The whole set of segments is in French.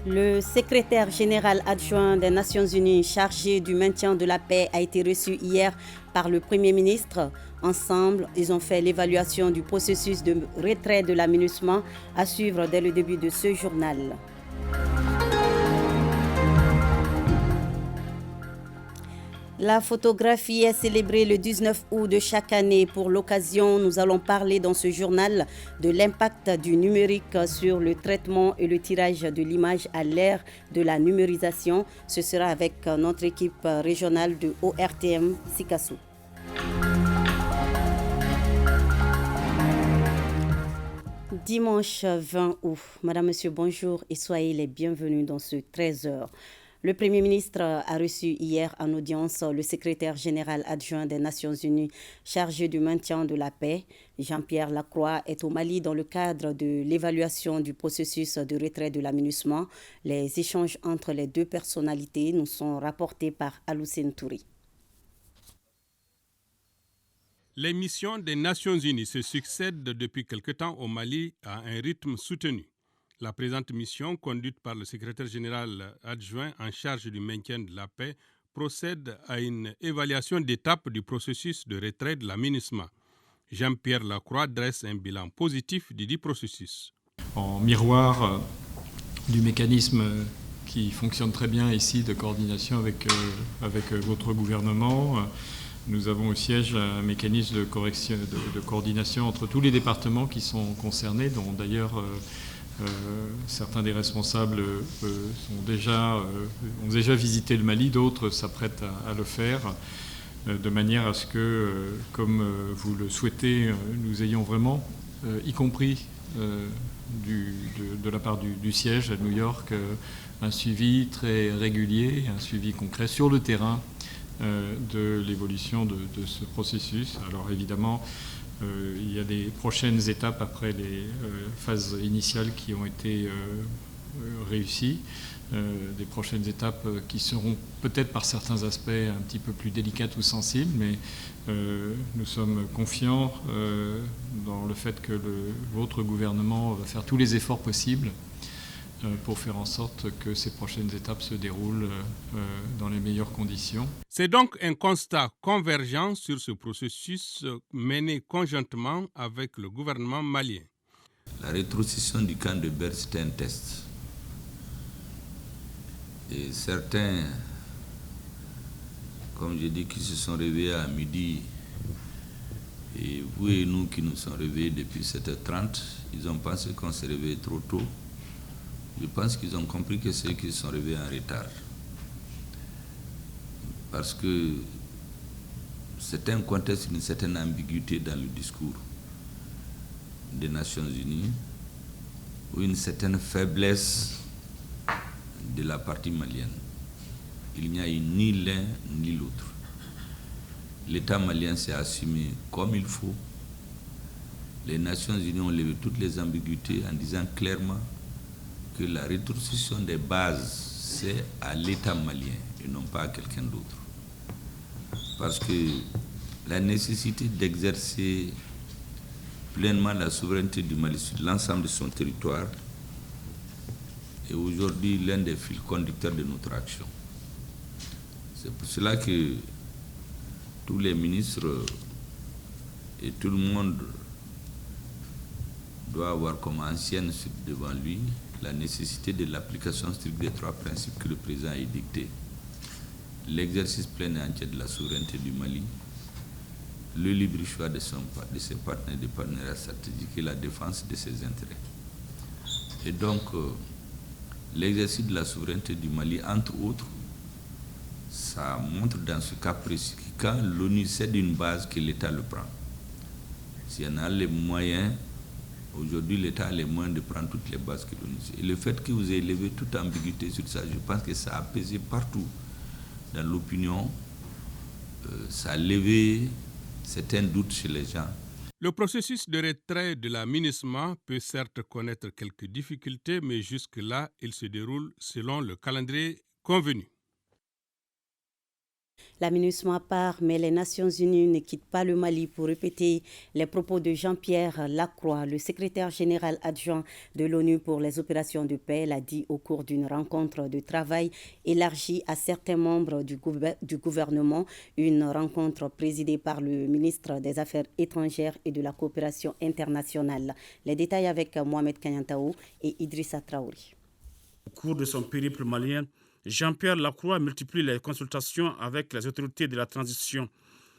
Le secrétaire général adjoint des Nations Unies chargé du maintien de la paix a été reçu hier par le Premier ministre. Ensemble, ils ont fait l'évaluation du processus de retrait de la MINUSMA à suivre dès le début de ce journal. La photographie est célébrée le 19 août de chaque année. Pour l'occasion, nous allons parler dans ce journal de l'impact du numérique sur le traitement et le tirage de l'image à l'ère de la numérisation. Ce sera avec notre équipe régionale de ORTM Sikassou. Dimanche 20 août. Madame, Monsieur, bonjour et soyez les bienvenus dans ce 13h. Le Premier ministre a reçu hier en audience le secrétaire général adjoint des Nations Unies chargé du maintien de la paix. Jean-Pierre Lacroix est au Mali dans le cadre de l'évaluation du processus de retrait de la MINUSMA. Les échanges entre les deux personnalités nous sont rapportés par Aloussine Touri. Les missions des Nations Unies se succèdent depuis quelque temps au Mali à un rythme soutenu. La présente mission, conduite par le secrétaire général adjoint en charge du maintien de la paix, procède à une évaluation d'étape du processus de retrait de la MINUSMA. Jean-Pierre Lacroix dresse un bilan positif du dit processus. En miroir du mécanisme qui fonctionne très bien ici de coordination avec votre gouvernement, nous avons au siège un mécanisme de coordination entre tous les départements qui sont concernés, dont d'ailleurs certains des responsables ont déjà visité le Mali, d'autres s'apprêtent à le faire, de manière à ce que, comme vous le souhaitez, nous ayons vraiment, y compris de la part du siège à New York, un suivi très régulier, un suivi concret sur le terrain de l'évolution de ce processus. Alors évidemment, il y a des prochaines étapes après les phases initiales qui ont été réussies, des prochaines étapes qui seront peut-être par certains aspects un petit peu plus délicates ou sensibles, mais nous sommes confiants dans le fait que votre gouvernement va faire tous les efforts possibles pour faire en sorte que ces prochaines étapes se déroulent dans les meilleures conditions. C'est donc un constat convergent sur ce processus mené conjointement avec le gouvernement malien. La rétrocession du camp de Ber, c'était un test. Et certains, comme je dis, qui se sont réveillés à midi, et vous et nous qui nous sommes réveillés depuis 7h30, ils ont pensé qu'on s'est réveillé trop tôt. Je pense qu'ils ont compris que c'est eux qui se sont réveillés en retard. Parce que c'est un contexte d'une certaine ambiguïté dans le discours des Nations Unies, ou une certaine faiblesse de la partie malienne. Il n'y a eu ni l'un ni l'autre. L'État malien s'est assumé comme il faut. Les Nations Unies ont levé toutes les ambiguïtés en disant clairement que la rétrocession des bases, c'est à l'État malien et non pas à quelqu'un d'autre. Parce que la nécessité d'exercer pleinement la souveraineté du Mali sur l'ensemble de son territoire est aujourd'hui l'un des fils conducteurs de notre action. C'est pour cela que tous les ministres et tout le monde doit avoir comme ancienne devant lui la nécessité de l'application stricte des trois principes que le président a édictés. L'exercice plein et entier de la souveraineté du Mali, le libre choix de ses partenaires, des partenariats stratégiques et la défense de ses intérêts. Et donc, l'exercice de la souveraineté du Mali, entre autres, ça montre dans ce cas précis que quand l'ONU cède une base, que l'État le prend. S'il y en a les moyens, aujourd'hui l'État a les moyens de prendre toutes les bases que l'ONU cède. Et le fait que vous ayez levé toute ambiguïté sur ça, je pense que ça a apaisé partout dans l'opinion, ça a levé certains doutes chez les gens. Le processus de retrait de la MINUSMA peut certes connaître quelques difficultés, mais jusque-là, il se déroule selon le calendrier convenu. La MINUSMA part, mais les Nations Unies ne quittent pas le Mali pour répéter les propos de Jean-Pierre Lacroix, le secrétaire général adjoint de l'ONU pour les opérations de paix, l'a dit au cours d'une rencontre de travail élargie à certains membres du gouvernement, une rencontre présidée par le ministre des Affaires étrangères et de la coopération internationale. Les détails avec Mohamed Kanyantaou et Idrissa Traoré. Au cours de son périple malien, Jean-Pierre Lacroix multiplie les consultations avec les autorités de la transition.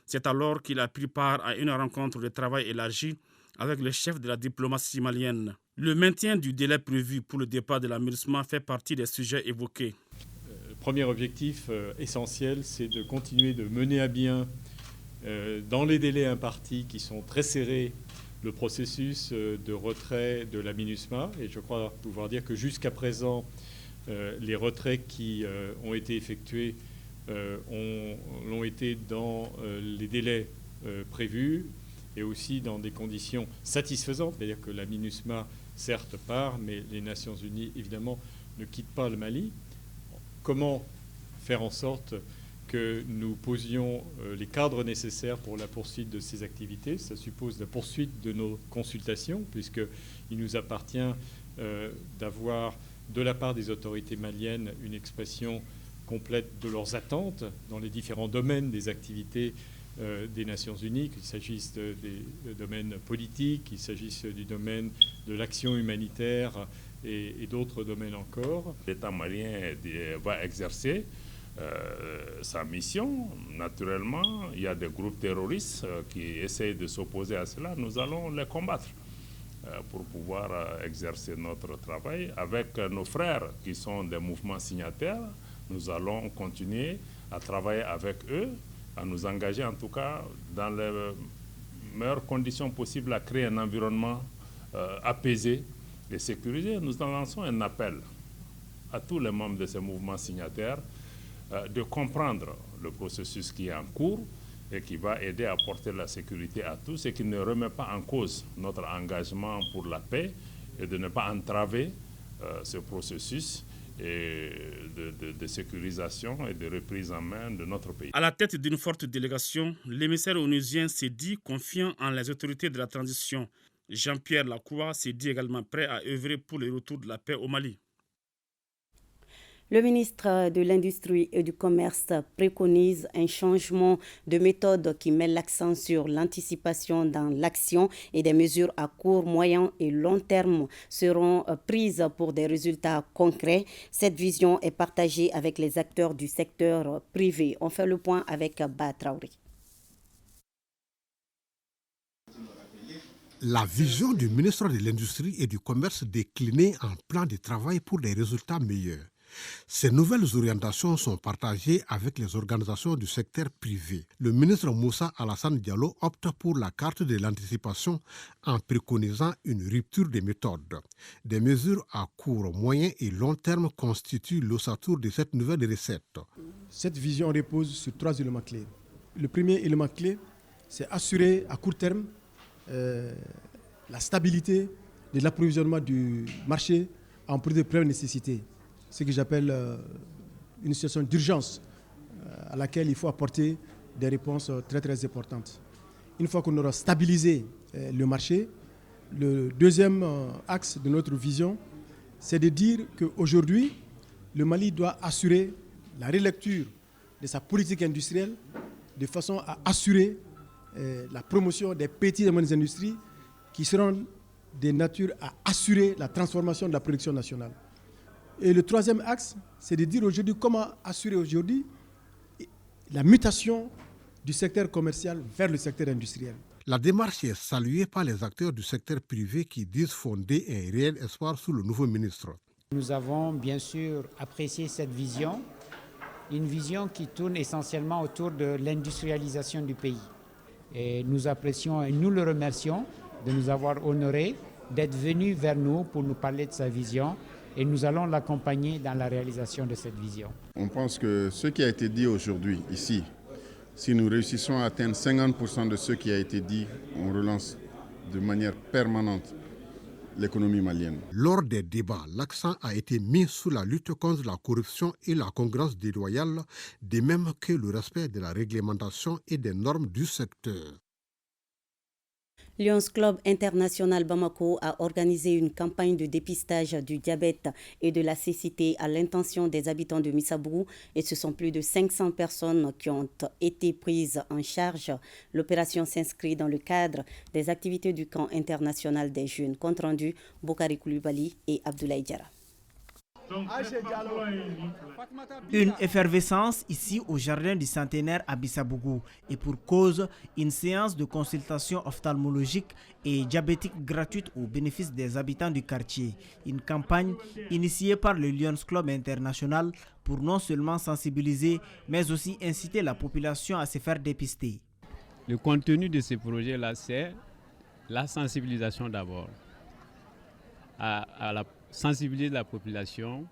C'est alors qu'il a pris part à une rencontre de travail élargie avec le chef de la diplomatie malienne. Le maintien du délai prévu pour le départ de la MINUSMA fait partie des sujets évoqués. Le premier objectif essentiel, c'est de continuer de mener à bien, dans les délais impartis qui sont très serrés, le processus de retrait de la MINUSMA. Et je crois pouvoir dire que jusqu'à présent, les retraits qui ont été effectués l'ont été dans les délais prévus et aussi dans des conditions satisfaisantes. C'est-à-dire que la MINUSMA, certes, part, mais les Nations Unies, évidemment, ne quittent pas le Mali. Comment faire en sorte que nous posions les cadres nécessaires pour la poursuite de ces activités? Ça suppose la poursuite de nos consultations, puisqu'il nous appartient d'avoir de la part des autorités maliennes une expression complète de leurs attentes dans les différents domaines des activités des Nations Unies, qu'il s'agisse des domaines politiques, qu'il s'agisse du domaine de l'action humanitaire et d'autres domaines encore. L'État malien va exercer sa mission. Naturellement, il y a des groupes terroristes qui essayent de s'opposer à cela. Nous allons les combattre pour pouvoir exercer notre travail. Avec nos frères qui sont des mouvements signataires, nous allons continuer à travailler avec eux, à nous engager en tout cas dans les meilleures conditions possibles à créer un environnement apaisé et sécurisé. Nous lançons un appel à tous les membres de ces mouvements signataires de comprendre le processus qui est en cours et qui va aider à apporter la sécurité à tous et qui ne remet pas en cause notre engagement pour la paix et de ne pas entraver ce processus de sécurisation et de reprise en main de notre pays. À la tête d'une forte délégation, l'émissaire onusien s'est dit confiant en les autorités de la transition. Jean-Pierre Lacroix s'est dit également prêt à œuvrer pour le retour de la paix au Mali. Le ministre de l'Industrie et du Commerce préconise un changement de méthode qui met l'accent sur l'anticipation dans l'action et des mesures à court, moyen et long terme seront prises pour des résultats concrets. Cette vision est partagée avec les acteurs du secteur privé. On fait le point avec Ba Traoré. La vision du ministre de l'Industrie et du Commerce déclinée en plan de travail pour des résultats meilleurs. Ces nouvelles orientations sont partagées avec les organisations du secteur privé. Le ministre Moussa Alassane Diallo opte pour la carte de l'anticipation en préconisant une rupture des méthodes. Des mesures à court, moyen et long terme constituent l'ossature de cette nouvelle recette. Cette vision repose sur 3 éléments clés. Le premier élément clé, c'est assurer à court terme la stabilité de l'approvisionnement du marché en produits de première nécessité. Ce que j'appelle une situation d'urgence à laquelle il faut apporter des réponses très très importantes. Une fois qu'on aura stabilisé le marché, le deuxième axe de notre vision, c'est de dire qu'aujourd'hui, le Mali doit assurer la relecture de sa politique industrielle de façon à assurer la promotion des petites et moyennes industries qui seront de nature à assurer la transformation de la production nationale. Et le troisième axe, c'est de dire aujourd'hui comment assurer aujourd'hui la mutation du secteur commercial vers le secteur industriel. La démarche est saluée par les acteurs du secteur privé qui disent fonder un réel espoir sous le nouveau ministre. Nous avons bien sûr apprécié cette vision, une vision qui tourne essentiellement autour de l'industrialisation du pays. Et nous apprécions et nous le remercions de nous avoir honorés, d'être venu vers nous pour nous parler de sa vision. Et nous allons l'accompagner dans la réalisation de cette vision. On pense que ce qui a été dit aujourd'hui, ici, si nous réussissons à atteindre 50% de ce qui a été dit, on relance de manière permanente l'économie malienne. Lors des débats, l'accent a été mis sur la lutte contre la corruption et la concurrence déloyale, de même que le respect de la réglementation et des normes du secteur. Lions Club International Bamako a organisé une campagne de dépistage du diabète et de la cécité à l'intention des habitants de Missabourou et ce sont plus de 500 personnes qui ont été prises en charge. L'opération s'inscrit dans le cadre des activités du camp international des jeunes. Compte rendu, Bokari Koulibaly et Abdoulaye Diarra. Une effervescence ici au jardin du centenaire à Bissabougou et pour cause, une séance de consultation ophtalmologique et diabétique gratuite au bénéfice des habitants du quartier. Une campagne initiée par le Lions Club International pour non seulement sensibiliser mais aussi inciter la population à se faire dépister. Le contenu de ce projet-là, c'est la sensibilisation d'abord. À sensibiliser la population,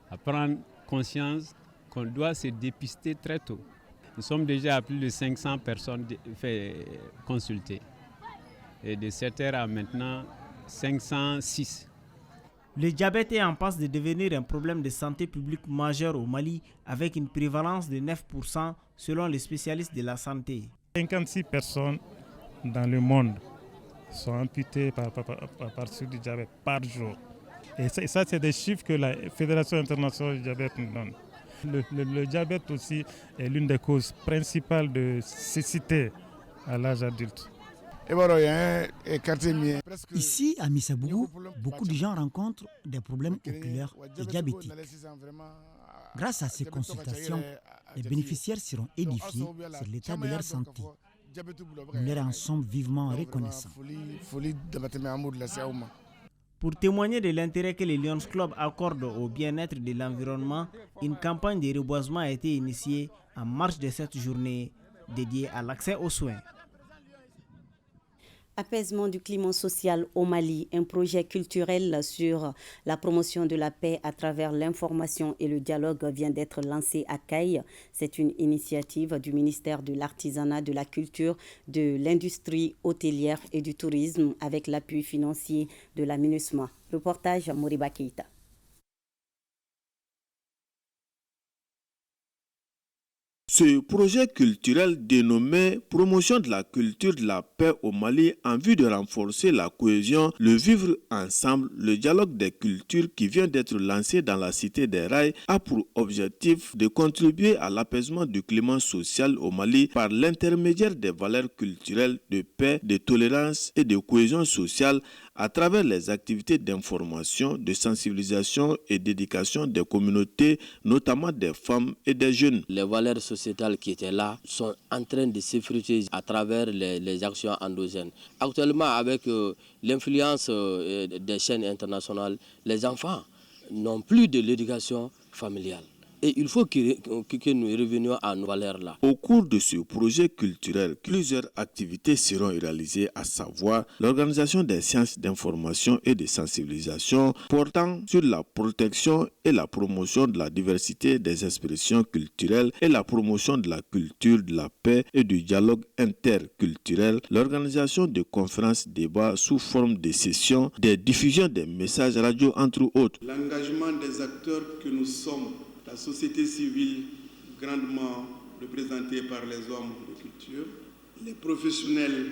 à prendre conscience qu'on doit se dépister très tôt. Nous sommes déjà à plus de 500 personnes consultées. Et de 7 heures à maintenant, 506. Le diabète est en passe de devenir un problème de santé publique majeur au Mali avec une prévalence de 9% selon les spécialistes de la santé. 56 personnes dans le monde sont amputées par suite du diabète par jour. Et ça, c'est des chiffres que la Fédération internationale du diabète nous donne. Le diabète aussi est l'une des causes principales de cécité à l'âge adulte. Ici, à Missabougou, beaucoup de gens rencontrent des problèmes oculaires et diabétiques. Grâce à ces consultations, les bénéficiaires seront édifiés sur l'état de leur santé. Nous leur en sommes vivement reconnaissants. Pour témoigner de l'intérêt que les Lions Club accordent au bien-être de l'environnement, une campagne de reboisement a été initiée en marge de cette journée dédiée à l'accès aux soins. Apaisement du climat social au Mali, un projet culturel sur la promotion de la paix à travers l'information et le dialogue vient d'être lancé à Caille. C'est une initiative du ministère de l'Artisanat, de la Culture, de l'Industrie hôtelière et du Tourisme avec l'appui financier de la MINUSMA. Reportage Moriba Keita. Ce projet culturel dénommé Promotion de la culture de la paix au Mali en vue de renforcer la cohésion, le vivre ensemble, le dialogue des cultures qui vient d'être lancé dans la cité des Rails a pour objectif de contribuer à l'apaisement du climat social au Mali par l'intermédiaire des valeurs culturelles de paix, de tolérance et de cohésion sociale à travers les activités d'information, de sensibilisation et d'éducation des communautés, notamment des femmes et des jeunes. Les valeurs sociétales qui étaient là sont en train de s'effriter à travers les actions endogènes. Actuellement, avec l'influence des chaînes internationales, les enfants n'ont plus de l'éducation familiale. Et il faut que nous revenions à nos valeurs-là. Au cours de ce projet culturel, plusieurs activités seront réalisées, à savoir l'organisation des séances d'information et de sensibilisation portant sur la protection et la promotion de la diversité des expressions culturelles et la promotion de la culture, de la paix et du dialogue interculturel, l'organisation de conférences débats sous forme de sessions, des diffusions des messages radio entre autres. L'engagement des acteurs que nous sommes, la société civile grandement représentée par les hommes de culture, les professionnels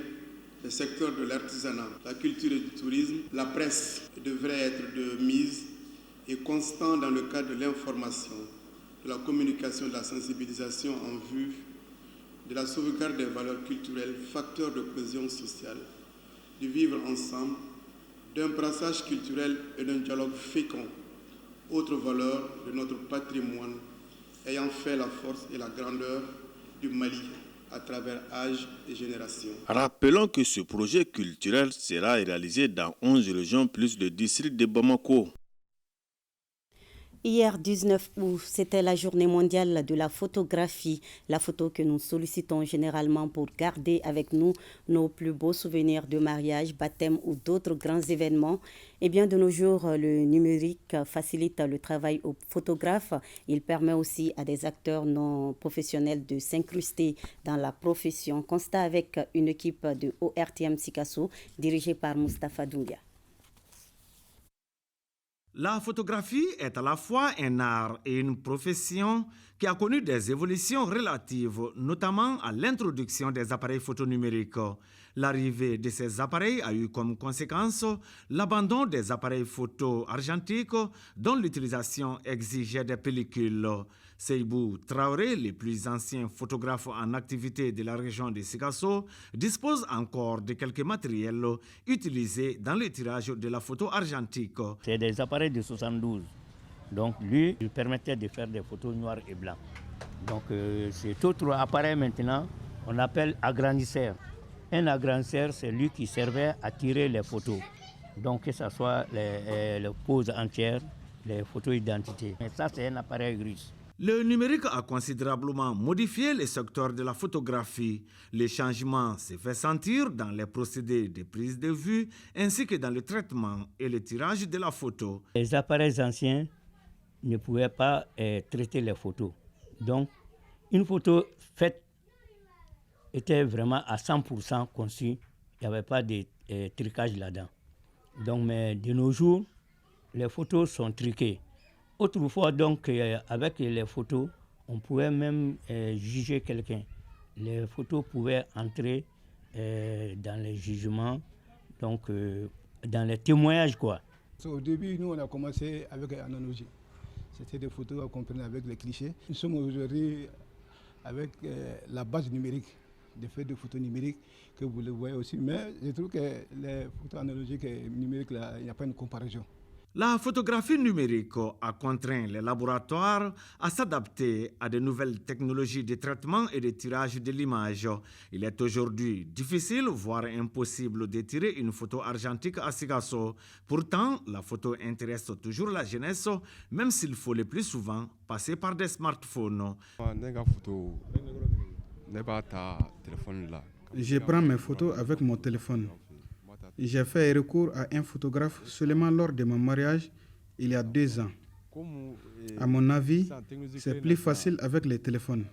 des secteurs de l'artisanat, la culture et du tourisme, la presse devrait être de mise et constant dans le cadre de l'information, de la communication, de la sensibilisation en vue de la sauvegarde des valeurs culturelles, facteurs de cohésion sociale, du vivre ensemble, d'un brassage culturel et d'un dialogue fécond. Autre valeur de notre patrimoine ayant fait la force et la grandeur du Mali à travers âge et génération. Rappelons que ce projet culturel sera réalisé dans 11 régions plus le district de Bamako. Hier 19 août, c'était la journée mondiale de la photographie, la photo que nous sollicitons généralement pour garder avec nous nos plus beaux souvenirs de mariage, baptême ou d'autres grands événements. Et bien de nos jours, le numérique facilite le travail aux photographes. Il permet aussi à des acteurs non professionnels de s'incruster dans la profession. Constat avec une équipe de ORTM Sikasso dirigée par Moustapha Doumbia. La photographie est à la fois un art et une profession qui a connu des évolutions relatives, notamment à l'introduction des appareils photo numériques. L'arrivée de ces appareils a eu comme conséquence l'abandon des appareils photo argentiques dont l'utilisation exigeait des pellicules. Seibou Traoré, le plus ancien photographe en activité de la région de Sikasso, dispose encore de quelques matériels utilisés dans le tirage de la photo argentique. C'est des appareils de 72. Donc lui, il permettait de faire des photos noires et blancs. Donc cet autre appareil maintenant, on appelle agrandisseur. Un agrandisseur, c'est lui qui servait à tirer les photos. Donc que ce soit les poses entières, les photos d'identité. Et ça, c'est un appareil russe. Le numérique a considérablement modifié le secteur de la photographie. Le changement se fait sentir dans les procédés de prise de vue ainsi que dans le traitement et le tirage de la photo. Les appareils anciens ne pouvaient pas traiter les photos. Donc, une photo faite était vraiment à 100% conçue. Il n'y avait pas de trucage là-dedans. Donc, mais de nos jours, les photos sont truquées. Autrefois, donc, avec les photos, on pouvait même juger quelqu'un. Les photos pouvaient entrer dans les jugements, donc dans les témoignages, quoi. Au début, nous, on a commencé avec l'analogie. C'était des photos qu'on prenait avec les clichés. Nous sommes aujourd'hui avec la base numérique, des faits de photos numériques que vous le voyez aussi. Mais je trouve que les photos analogiques et numériques, là, il n'y a pas une comparaison. La photographie numérique a contraint les laboratoires à s'adapter à de nouvelles technologies de traitement et de tirage de l'image. Il est aujourd'hui difficile, voire impossible, de tirer une photo argentique à Sikasso. Pourtant, la photo intéresse toujours la jeunesse, même s'il faut le plus souvent passer par des smartphones. Je prends mes photos avec mon téléphone. J'ai fait recours à un photographe seulement lors de mon mariage il y a 2 ans. À mon avis, c'est plus facile avec les téléphones.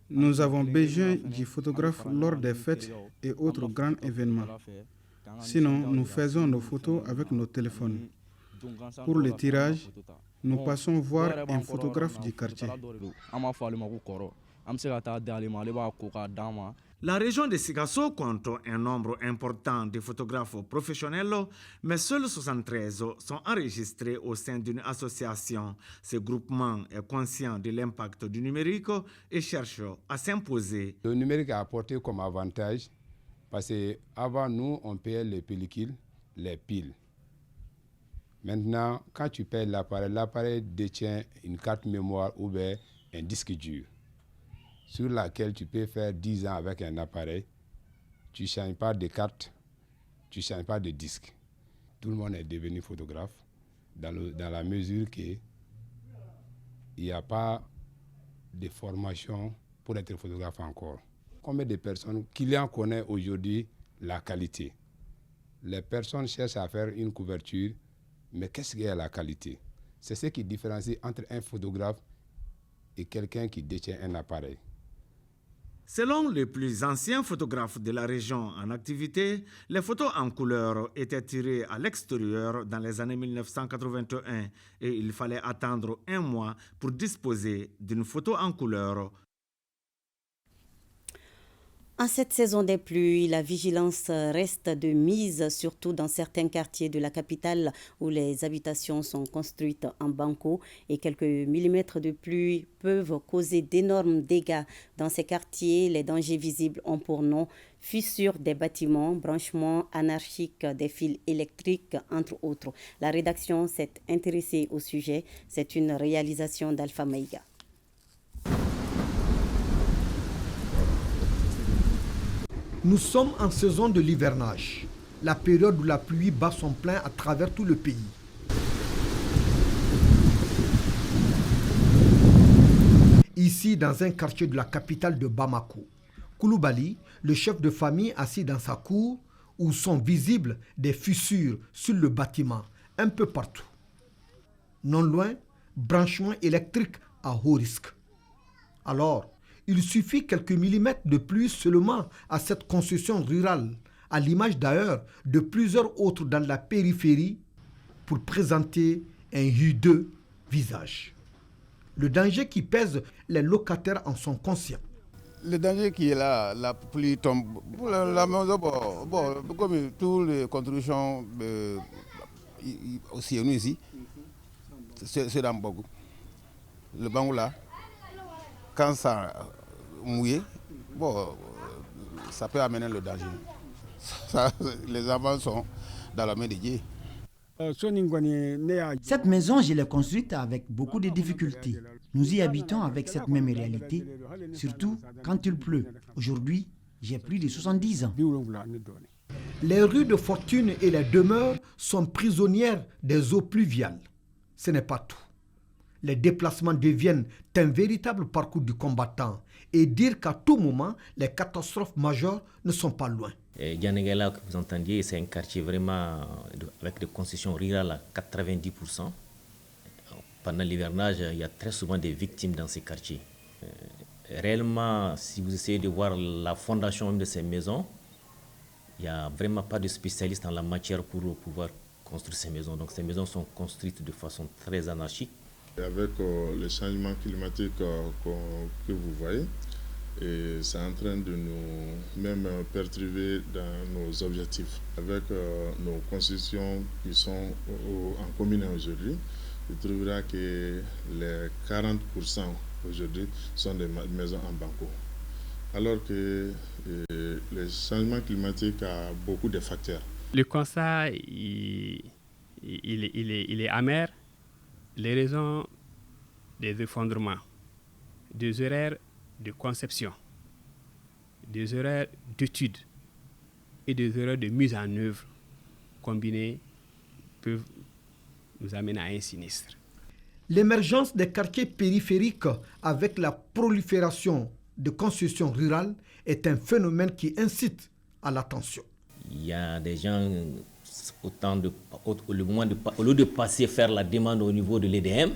Nous avons besoin du photographe lors des fêtes et autres grands événements. Sinon, nous faisons nos photos avec nos téléphones. Pour le tirage, nous passons voir un photographe du quartier. La région de Sikasso compte un nombre important de photographes professionnels, mais seuls 73 sont enregistrés au sein d'une association. Ce groupement est conscient de l'impact du numérique et cherche à s'imposer. Le numérique a apporté comme avantage, parce qu'avant nous, on payait les pellicules, les piles. Maintenant, quand tu payes l'appareil détient une carte mémoire ou bien un disque dur sur laquelle tu peux faire 10 ans avec un appareil. Tu ne changes pas de carte, tu ne changes pas de disque. Tout le monde est devenu photographe dans la mesure qu'il n'y a pas de formation pour être photographe encore. Combien de personnes, clients connaissent aujourd'hui la qualité? Les personnes cherchent à faire une couverture. Mais qu'est-ce qu'il y a la qualité? C'est ce qui différencie entre un photographe et quelqu'un qui détient un appareil. Selon les plus anciens photographes de la région en activité, les photos en couleur étaient tirées à l'extérieur dans les années 1981 et il fallait attendre 1 mois pour disposer d'une photo en couleur. En cette saison des pluies, la vigilance reste de mise, surtout dans certains quartiers de la capitale où les habitations sont construites en banco et quelques millimètres de pluie peuvent causer d'énormes dégâts. Dans ces quartiers, les dangers visibles ont pour nom fissures des bâtiments, branchements anarchiques des fils électriques, entre autres. La rédaction s'est intéressée au sujet. C'est une réalisation d'Alpha Maïga. Nous sommes en saison de l'hivernage, la période où la pluie bat son plein à travers tout le pays. Ici, dans un quartier de la capitale de Bamako, Koulibaly, le chef de famille assis dans sa cour, où sont visibles des fissures sur le bâtiment, un peu partout. Non loin, branchement électrique à haut risque. Alors, Il suffit quelques millimètres de plus seulement à cette concession rurale, à l'image d'ailleurs de plusieurs autres dans la périphérie, pour présenter un hideux visage. Le danger qui pèse, les locataires en sont conscients. Le danger qui est là, la pluie tombe. Pour la maison, comme toutes les constructions aussi nous ici, c'est dans Bogo. Le bangou là, quand ça mouille, ça peut amener le danger. Les enfants sont dans la main de Dieu. Cette maison, je l'ai construite avec beaucoup de difficultés. Nous y habitons avec cette même réalité, surtout quand il pleut. Aujourd'hui, j'ai plus de 70 ans. Les rues de fortune et les demeures sont prisonnières des eaux pluviales. Ce n'est pas tout. Les déplacements deviennent un véritable parcours du combattant et dire qu'à tout moment, les catastrophes majeures ne sont pas loin. Dianegela, que vous entendiez, c'est un quartier vraiment avec des concessions rurales à 90%. Pendant l'hivernage, il y a très souvent des victimes dans ces quartiers. Réellement, si vous essayez de voir la fondation de ces maisons, il n'y a vraiment pas de spécialistes en la matière pour pouvoir construire ces maisons. Donc ces maisons sont construites de façon très anarchique. Avec le changement climatique que vous voyez, et c'est en train de nous même perturber dans nos objectifs. Avec nos concessions qui sont en commune aujourd'hui, tu trouveras que les 40% aujourd'hui sont des maisons en banco. Alors que le changement climatique a beaucoup de facteurs. Le constat, il est amer. Les raisons des effondrements, des erreurs de conception, des erreurs d'études et des erreurs de mise en œuvre combinées peuvent nous amener à un sinistre. L'émergence des quartiers périphériques avec la prolifération de concessions rurales est un phénomène qui incite à l'attention. Il y a des gens, au lieu de passer faire la demande au niveau de l'EDM,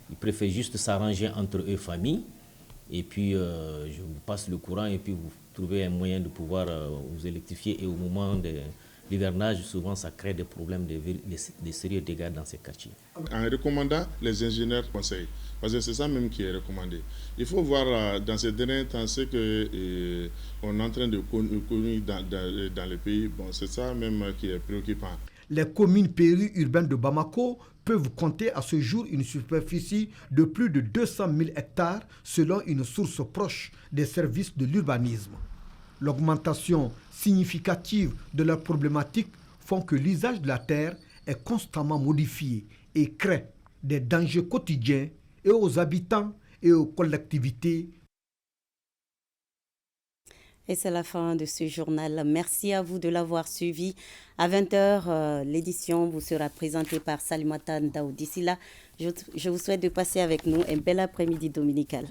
ils préfèrent juste s'arranger entre eux, famille, et puis je vous passe le courant et puis vous trouvez un moyen de pouvoir vous électrifier. Et au moment de l'hivernage, souvent ça crée des problèmes, des sérieux dégâts dans ces quartiers. En recommandant, les ingénieurs conseillent, parce que c'est ça même qui est recommandé. Il faut voir dans ces derniers temps ce qu'on est en train de connaître dans le pays. Bon, c'est ça même qui est préoccupant. Les communes périurbaines de Bamako peuvent compter à ce jour une superficie de plus de 200 000 hectares selon une source proche des services de l'urbanisme. L'augmentation significative de leurs problématiques font que l'usage de la terre est constamment modifié et crée des dangers quotidiens et aux habitants et aux collectivités. Et c'est la fin de ce journal. Merci à vous de l'avoir suivi. À 20h, l'édition vous sera présentée par Salimata Ndaoudissila. Je vous souhaite de passer avec nous un bel après-midi dominical.